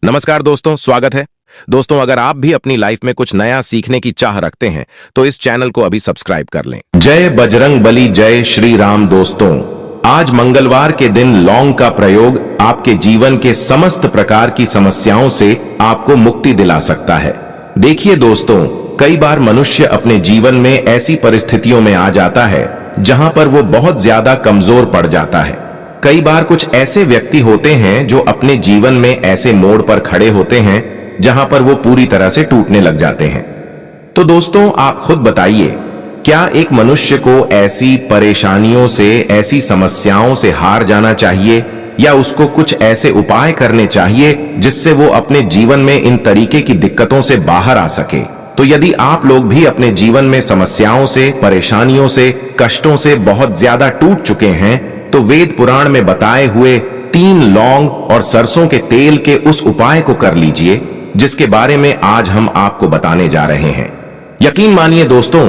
नमस्कार दोस्तों, स्वागत है। दोस्तों, अगर आप भी अपनी लाइफ में कुछ नया सीखने की चाह रखते हैं तो इस चैनल को अभी सब्सक्राइब कर लें। जय बजरंग बली, जय श्री राम। दोस्तों, आज मंगलवार के दिन लौंग का प्रयोग आपके जीवन के समस्त प्रकार की समस्याओं से आपको मुक्ति दिला सकता है। देखिए दोस्तों, कई बार मनुष्य अपने जीवन में ऐसी परिस्थितियों में आ जाता है जहां पर वो बहुत ज्यादा कमजोर पड़ जाता है। कई बार कुछ ऐसे व्यक्ति होते हैं जो अपने जीवन में ऐसे मोड़ पर खड़े होते हैं जहां पर वो पूरी तरह से टूटने लग जाते हैं। तो दोस्तों, आप खुद बताइए, क्या एक मनुष्य को ऐसी परेशानियों से, ऐसी समस्याओं से हार जाना चाहिए या उसको कुछ ऐसे उपाय करने चाहिए जिससे वो अपने जीवन में इन तरीके की दिक्कतों से बाहर आ सके? तो यदि आप लोग भी अपने जीवन में समस्याओं से, परेशानियों से, कष्टों से बहुत ज्यादा टूट चुके हैं तो वेद पुराण में बताए हुए 3 लौंग और सरसों के तेल के उस उपाय को कर लीजिए जिसके बारे में आज हम आपको बताने जा रहे हैं। यकीन मानिए दोस्तों,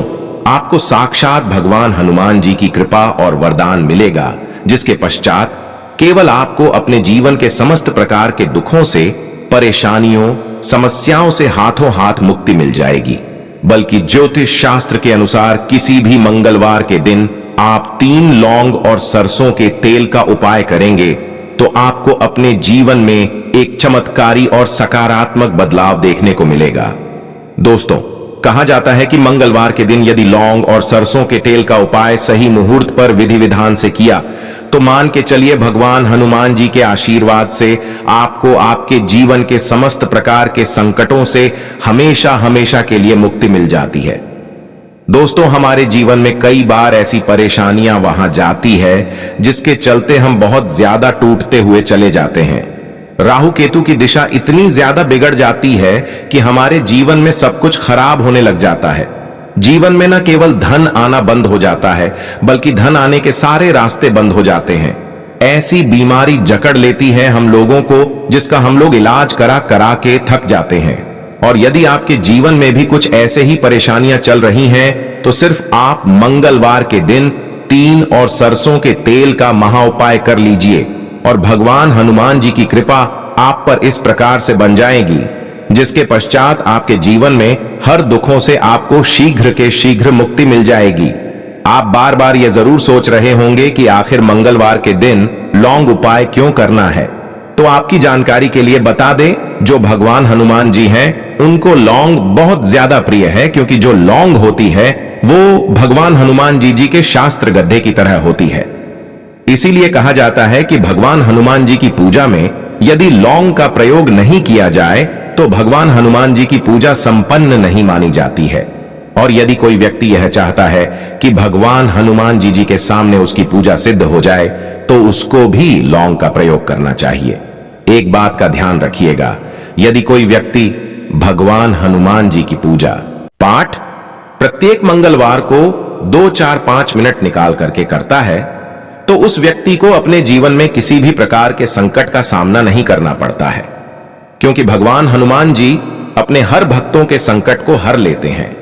आपको साक्षात भगवान हनुमान जी की कृपा और वरदान मिलेगा, जिसके पश्चात केवल आपको अपने जीवन के समस्त प्रकार के दुखों से, परेशानियों, समस्याओं से हाथों हाथ मुक्ति मिल जाएगी। बल्कि ज्योतिष शास्त्र के अनुसार किसी भी मंगलवार के दिन आप 3 लौंग और सरसों के तेल का उपाय करेंगे तो आपको अपने जीवन में एक चमत्कारी और सकारात्मक बदलाव देखने को मिलेगा। दोस्तों, कहा जाता है कि मंगलवार के दिन यदि लौंग और सरसों के तेल का उपाय सही मुहूर्त पर विधि विधान से किया तो मान के चलिए भगवान हनुमान जी के आशीर्वाद से आपको आपके जीवन के समस्त प्रकार के संकटों से हमेशा हमेशा के लिए मुक्ति मिल जाती है। दोस्तों, हमारे जीवन में कई बार ऐसी परेशानियां वहां जाती है जिसके चलते हम बहुत ज्यादा टूटते हुए चले जाते हैं। राहु केतु की दिशा इतनी ज्यादा बिगड़ जाती है कि हमारे जीवन में सब कुछ खराब होने लग जाता है। जीवन में न केवल धन आना बंद हो जाता है बल्कि धन आने के सारे रास्ते बंद हो जाते हैं। ऐसी बीमारी जकड़ लेती है हम लोगों को जिसका हम लोग इलाज करा करा के थक जाते हैं। और यदि आपके जीवन में भी कुछ ऐसे ही परेशानियां चल रही हैं तो सिर्फ आप मंगलवार के दिन 3 और सरसों के तेल का महा उपाय कर लीजिए और भगवान हनुमान जी की कृपा आप पर इस प्रकार से बन जाएगी जिसके पश्चात आपके जीवन में हर दुखों से आपको शीघ्र के शीघ्र मुक्ति मिल जाएगी। आप बार बार यह जरूर सोच रहे होंगे कि आखिर मंगलवार के दिन लौंग उपाय क्यों करना है। तो आपकी जानकारी के लिए बता दें, जो भगवान हनुमान जी हैं उनको लौंग बहुत ज्यादा प्रिय है, क्योंकि जो लौंग होती है वो भगवान हनुमान जी के शास्त्र गद्दे की तरह होती है। इसीलिए कहा जाता है कि भगवान हनुमान जी की पूजा में यदि लौंग का प्रयोग नहीं किया जाए तो भगवान हनुमान जी की पूजा संपन्न नहीं मानी जाती है। और यदि कोई व्यक्ति यह चाहता है कि भगवान हनुमान जी के सामने उसकी पूजा सिद्ध हो जाए तो उसको भी लौंग का प्रयोग करना चाहिए। एक बात का ध्यान रखिएगा, यदि कोई व्यक्ति भगवान हनुमान जी की पूजा पाठ प्रत्येक मंगलवार को 2, 4, 5 मिनट निकाल करके करता है तो उस व्यक्ति को अपने जीवन में किसी भी प्रकार के संकट का सामना नहीं करना पड़ता है, क्योंकि भगवान हनुमान जी अपने हर भक्तों के संकट को हर लेते हैं।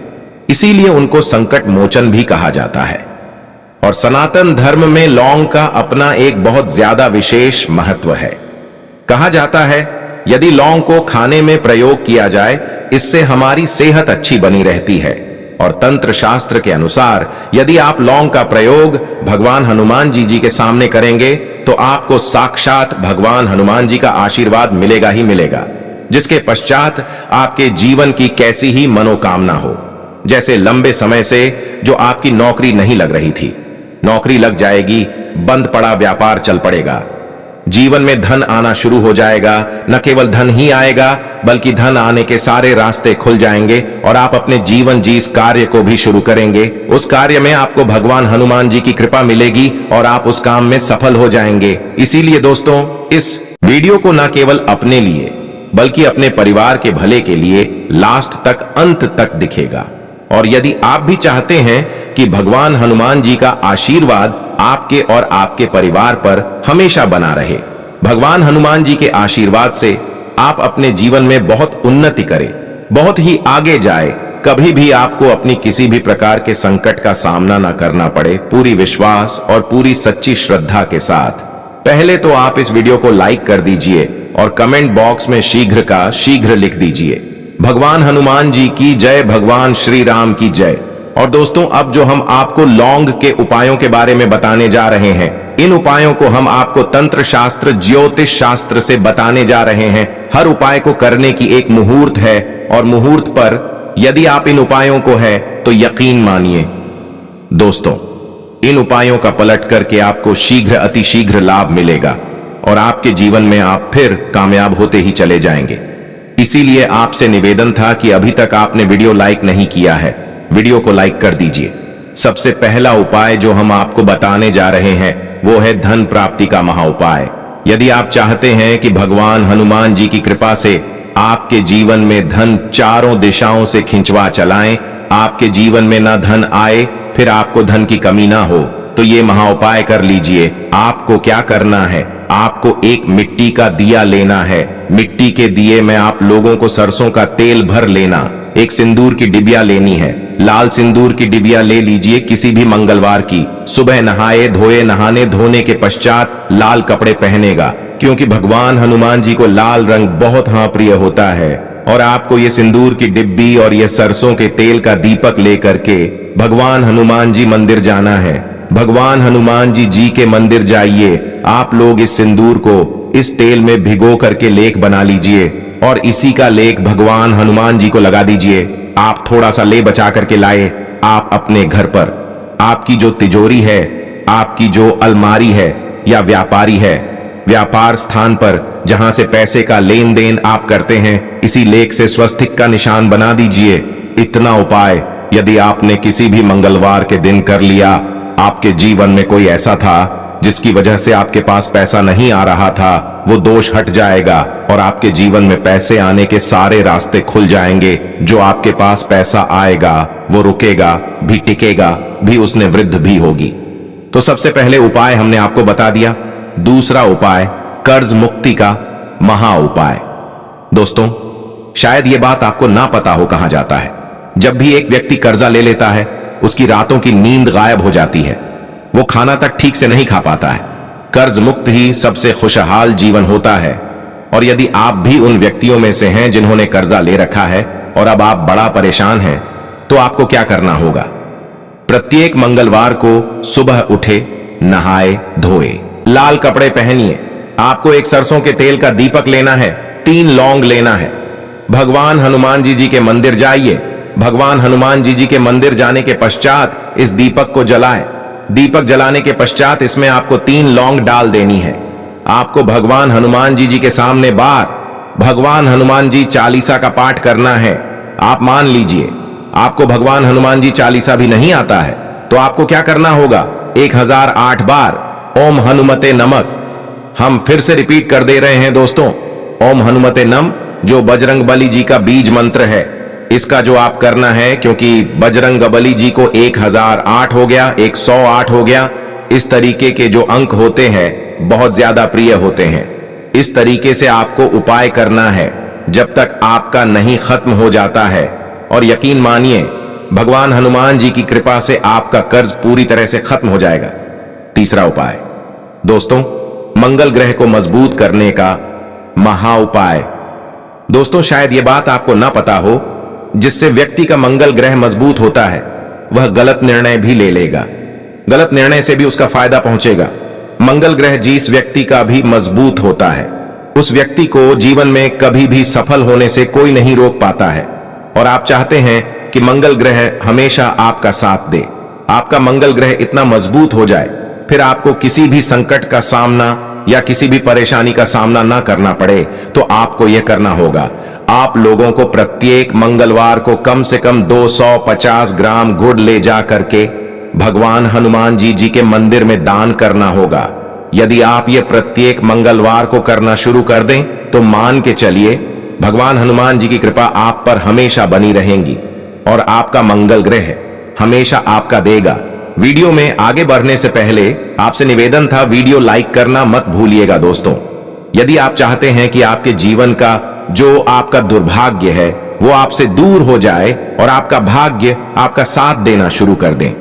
इसीलिए उनको संकट मोचन भी कहा जाता है। और सनातन धर्म में लौंग का अपना एक बहुत ज्यादा विशेष महत्व है। कहा जाता है यदि लौंग को खाने में प्रयोग किया जाए इससे हमारी सेहत अच्छी बनी रहती है। और तंत्र शास्त्र के अनुसार यदि आप लौंग का प्रयोग भगवान हनुमान जी के सामने करेंगे तो आपको साक्षात भगवान हनुमान जी का आशीर्वाद मिलेगा ही मिलेगा, जिसके पश्चात आपके जीवन की कैसी ही मनोकामना हो, जैसे लंबे समय से जो आपकी नौकरी नहीं लग रही थी, नौकरी लग जाएगी, बंद पड़ा व्यापार चल पड़ेगा, जीवन में धन आना शुरू हो जाएगा। न केवल धन ही आएगा बल्कि धन आने के सारे रास्ते खुल जाएंगे और आप अपने जीवन जिस कार्य को भी शुरू करेंगे उस कार्य में आपको भगवान हनुमान जी की कृपा मिलेगी और आप उस काम में सफल हो जाएंगे। इसीलिए दोस्तों, इस वीडियो को न केवल अपने लिए बल्कि अपने परिवार के भले के लिए लास्ट तक, अंत तक दिखेगा। और यदि आप भी चाहते हैं कि भगवान हनुमान जी का आशीर्वाद आपके और आपके परिवार पर हमेशा बना रहे, भगवान हनुमान जी के आशीर्वाद से आप अपने जीवन में बहुत उन्नति करें, बहुत ही आगे जाए, कभी भी आपको अपनी किसी भी प्रकार के संकट का सामना न करना पड़े, पूरी विश्वास और पूरी सच्ची श्रद्धा के साथ, पहले तो आप इस वीडियो को लाइक कर दीजिए और कमेंट बॉक्स में शीघ्र का शीघ्र लिख दीजिए। भगवान हनुमान जी की जय, भगवान श्री राम की जय। और दोस्तों, अब जो हम आपको लौंग के उपायों के बारे में बताने जा रहे हैं, इन उपायों को हम आपको तंत्र शास्त्र, ज्योतिष शास्त्र से बताने जा रहे हैं। हर उपाय को करने की एक मुहूर्त है और मुहूर्त पर यदि आप इन उपायों को है तो यकीन मानिए दोस्तों, इन उपायों का पलट करके आपको शीघ्र अतिशीघ्र लाभ मिलेगा और आपके जीवन में आप फिर कामयाब होते ही चले जाएंगे। इसीलिए आपसे निवेदन था कि अभी तक आपने वीडियो लाइक नहीं किया है, वीडियो को लाइक कर दीजिए। सबसे पहला उपाय जो हम आपको बताने जा रहे हैं वो है धन प्राप्ति का महा उपाय। यदि आप चाहते हैं कि भगवान हनुमान जी की कृपा से आपके जीवन में धन चारों दिशाओं से खिंचवा चलाएं, आपके जीवन में ना धन आए, फिर आपको धन की कमी ना हो, तो ये महा उपाय कर लीजिए। आपको क्या करना है, आपको एक मिट्टी का दिया लेना है। मिट्टी के दिए में आप लोगों को सरसों का तेल भर लेना, एक सिंदूर की डिबिया लेनी है, लाल सिंदूर की डिबिया ले लीजिए किसी भी मंगलवार की। सुबह नहाए धोए, नहाने धोने के पश्चात लाल कपड़े पहनेगा, क्योंकि भगवान हनुमान जी को लाल रंग बहुत प्रिय होता है। और आपको ये सिंदूर की डिब्बी और ये सरसों के तेल का दीपक लेकर के भगवान हनुमान जी मंदिर जाना है। भगवान हनुमान जी के मंदिर जाइए। आप लोग इस सिंदूर को इस तेल में भिगो करके लेख बना लीजिए और इसी का लेख भगवान हनुमान जी को लगा दीजिए। आप थोड़ा सा ले बचा करके लाए। आप अपने घर पर आपकी जो तिजोरी है, आपकी जो अलमारी है या व्यापारी है, व्यापार स्थान पर जहां से पैसे का लेन देन आप करते हैं, इसी लेख से स्वस्तिक का निशान बना दीजिए। इतना उपाय यदि आपने किसी भी मंगलवार के दिन कर लिया, आपके जीवन में कोई ऐसा था जिसकी वजह से आपके पास पैसा नहीं आ रहा था, वो दोष हट जाएगा और आपके जीवन में पैसे आने के सारे रास्ते खुल जाएंगे। जो आपके पास पैसा आएगा वो रुकेगा भी, टिकेगा भी, उसने वृद्धि भी होगी। तो सबसे पहले उपाय हमने आपको बता दिया। दूसरा उपाय कर्ज मुक्ति का महा उपाय। दोस्तों, शायद ये बात आपको ना पता हो कहां जाता है। जब भी एक व्यक्ति कर्जा ले लेता है, उसकी रातों की नींद गायब हो जाती है, वो खाना तक ठीक से नहीं खा पाता है। कर्ज मुक्त ही सबसे खुशहाल जीवन होता है। और यदि आप भी उन व्यक्तियों में से हैं जिन्होंने कर्जा ले रखा है और अब आप बड़ा परेशान हैं, तो आपको क्या करना होगा? प्रत्येक मंगलवार को सुबह उठे, नहाए धोए, लाल कपड़े पहनिए। आपको एक सरसों के तेल का दीपक लेना है, 3 लौंग लेना है। भगवान हनुमान जी के मंदिर जाइए। भगवान हनुमान जी के मंदिर जाने के पश्चात इस दीपक को जलाएं। दीपक जलाने के पश्चात इसमें आपको 3 लौंग डाल देनी है। आपको भगवान हनुमान जी के सामने बार भगवान हनुमान जी चालीसा का पाठ करना है। आप मान लीजिए आपको भगवान हनुमान जी चालीसा भी नहीं आता है, तो आपको क्या करना होगा? 1008 बार ओम हनुमते नमः। हम फिर से रिपीट कर दे रहे हैं दोस्तों, ओम हनुमते नम, जो बजरंग बली जी का बीज मंत्र है। इसका जो आप करना है, क्योंकि बजरंग बली जी को 1008 हो गया, 108 हो गया, इस तरीके के जो अंक होते हैं बहुत ज्यादा प्रिय होते हैं। इस तरीके से आपको उपाय करना है जब तक आपका नहीं खत्म हो जाता है। और यकीन मानिए भगवान हनुमान जी की कृपा से आपका कर्ज पूरी तरह से खत्म हो जाएगा। तीसरा उपाय दोस्तों, मंगल ग्रह को मजबूत करने का महा उपाय। दोस्तों, शायद यह बात आपको ना पता हो, जिससे व्यक्ति का मंगल ग्रह मजबूत होता है वह गलत निर्णय भी ले लेगा, गलत निर्णय से भी उसका फायदा पहुंचेगा। मंगल ग्रह जिस व्यक्ति का भी मजबूत होता है, उस व्यक्ति को जीवन में कभी भी सफल होने से कोई नहीं रोक पाता है। और आप चाहते हैं कि मंगल ग्रह हमेशा आपका साथ दे, आपका मंगल ग्रह इतना मजबूत हो जाए, फिर आपको किसी भी संकट का सामना या किसी भी परेशानी का सामना ना करना पड़े। तो आपको यह करना होगा, आप लोगों को प्रत्येक मंगलवार को कम से कम 250 ग्राम गुड़ ले जा करके भगवान हनुमान जी के मंदिर में दान करना होगा। यदि आप ये प्रत्येक मंगलवार को करना शुरू कर दें, तो मान के चलिए भगवान हनुमान जी की कृपा आप पर हमेशा बनी रहेगी और आपका मंगल ग्रह हमेशा आपका देगा। वीडियो में आगे बढ़ने से पहले आपसे निवेदन था, वीडियो लाइक करना मत भूलिएगा दोस्तों। यदि आप चाहते हैं कि आपके जीवन का जो आपका दुर्भाग्य है वो आपसे दूर हो जाए और आपका भाग्य आपका साथ देना शुरू कर दें,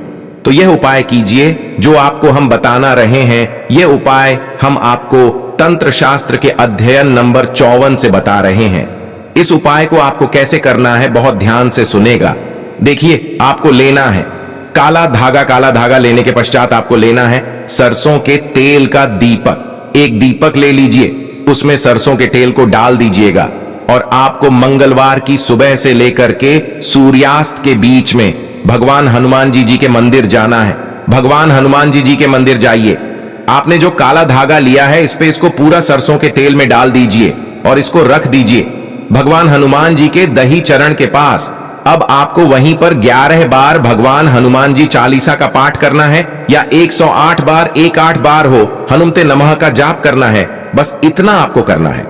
तो यह उपाय कीजिए जो आपको हम बताना रहे हैं। यह उपाय हम आपको तंत्र शास्त्र के अध्ययन नंबर 54 से बता रहे हैं। इस उपाय को आपको कैसे करना है बहुत ध्यान से सुनेगा। देखिए, आपको लेना है काला धागा। काला धागा लेने के पश्चात आपको लेना है सरसों के तेल का दीपक। एक दीपक ले लीजिए, उसमें सरसों के तेल को डाल दीजिएगा और आपको मंगलवार की सुबह से लेकर के सूर्यास्त के बीच में भगवान हनुमान जी के मंदिर जाना है। भगवान हनुमान जी के मंदिर जाइए। आपने जो काला धागा लिया है इस पे इसको पूरा सरसों के तेल में डाल दीजिए और इसको रख दीजिए भगवान हनुमान जी के दही चरण के पास। अब आपको वहीं पर 11 बार भगवान हनुमान जी चालीसा का पाठ करना है या 108 बार 18 बार हो हनुमते नमः का जाप करना है। बस इतना आपको करना है।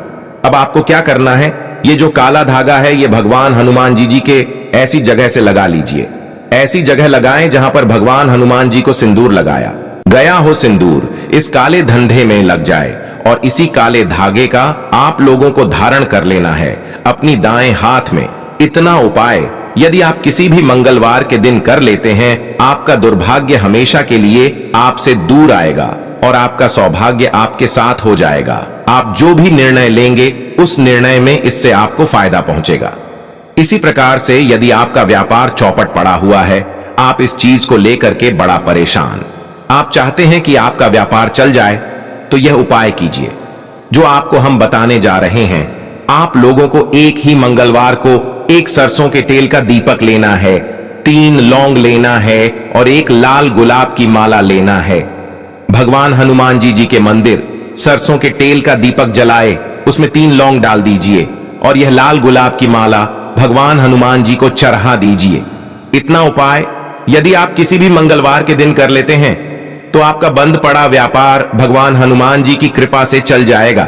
अब आपको क्या करना है, ये जो काला धागा है ये भगवान हनुमान जी के ऐसी जगह से लगा लीजिए। ऐसी जगह लगाएं जहां पर भगवान हनुमान जी को सिंदूर लगाया गया हो। सिंदूर इस काले धंधे में लग जाए और इसी काले धागे का आप लोगों को धारण कर लेना है अपनी दाएं हाथ में। इतना उपाय यदि आप किसी भी मंगलवार के दिन कर लेते हैं, आपका दुर्भाग्य हमेशा के लिए आपसे दूर आएगा और आपका सौभाग्य आपके साथ हो जाएगा। आप जो भी निर्णय लेंगे उस निर्णय में इससे आपको फायदा पहुंचेगा। इसी प्रकार से यदि आपका व्यापार चौपट पड़ा हुआ है, आप इस चीज को लेकर के बड़ा परेशान, आप चाहते हैं कि आपका व्यापार चल जाए, तो यह उपाय कीजिए जो आपको हम बताने जा रहे हैं। आप लोगों को एक ही मंगलवार को एक सरसों के तेल का दीपक लेना है, 3 लौंग लेना है और एक लाल गुलाब की माला लेना है। भगवान हनुमान जी के मंदिर सरसों के तेल का दीपक जलाए, उसमें 3 लौंग डाल दीजिए और यह लाल गुलाब की माला भगवान हनुमान जी को चढ़ा दीजिए। इतना उपाय यदि आप किसी भी मंगलवार के दिन कर लेते हैं तो आपका बंद पड़ा व्यापार भगवान हनुमान जी की कृपा से चल जाएगा।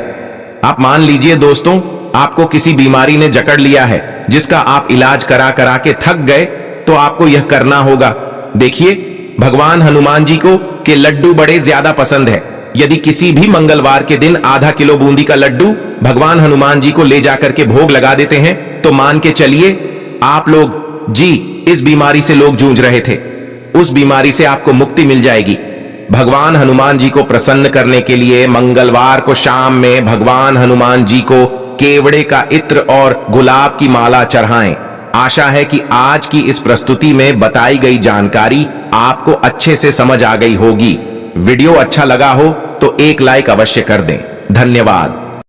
आप मान लीजिए दोस्तों, आपको किसी बीमारी ने जकड़ लिया है जिसका आप इलाज करा करा के थक गए, तो आपको यह करना होगा। देखिए, भगवान हनुमान जी को के लड्डू बड़े ज्यादा पसंद है। यदि किसी भी मंगलवार के दिन आधा किलो बूंदी का लड्डू भगवान हनुमान जी को ले जाकर के भोग लगा देते हैं, तो मान के चलिए आप लोग जी इस बीमारी से लोग जूझ रहे थे, उस बीमारी से आपको मुक्ति मिल जाएगी। भगवान हनुमान जी को प्रसन्न करने के लिए मंगलवार को शाम में भगवान हनुमान जी को केवड़े का इत्र और गुलाब की माला चढ़ाएं। आशा है कि आज की इस प्रस्तुति में बताई गई जानकारी आपको अच्छे से समझ आ गई होगी। वीडियो अच्छा लगा हो तो एक लाइक अवश्य कर दें। धन्यवाद।